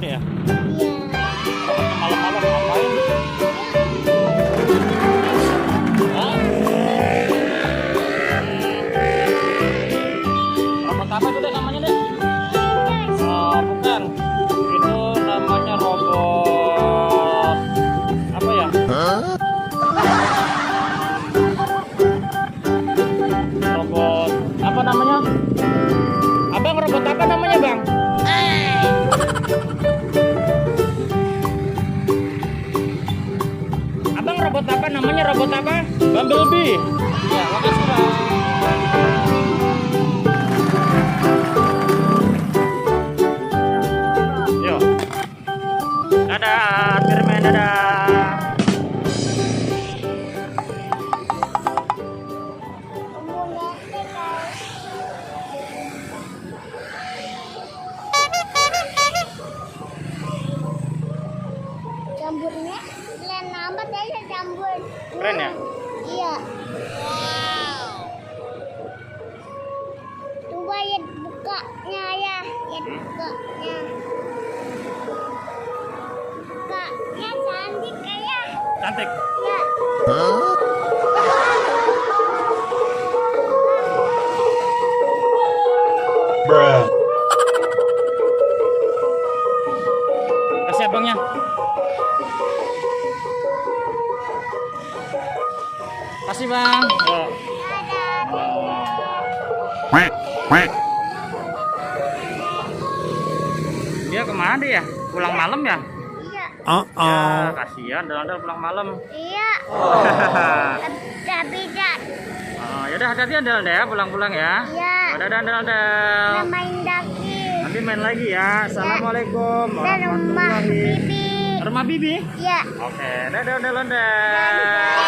ya? Iya. Malam-malam ngapain? Hah? Robot apa itu deh namanya deh? Oh, bukan. Itu namanya robot apa ya? Robot apa namanya? Abang, robot apa namanya, Bang? Abang, robot apa namanya? Robot apa? Bumblebee. Ya, makasih, Bang. Yuk. Dadah, Firman, dadah. Jamburnya keren amat aja jambur. Keren ya? Iya. Coba ya bukanya ya, bukanya. Bukanya cantik kayak. Cantik. Ya. Bruh. Kasih abangnya. Kasih, Bang. Yuk. Quack, quack. Dia kemana dia ya? Pulang malam ya? Iya. Ya, kasihan Donald pulang malam. Iya. Tapi tidak. Oh, yaudah hati-hati ya Donald ya, pulang-pulang ya. Iya. Dadah Donald. Main daki. Nanti main lagi ya. Assalamualaikum Dan rumah warahmatullahi. bibi. Rumah Bibi? Iya. Oke, dadah Donald. Dadah.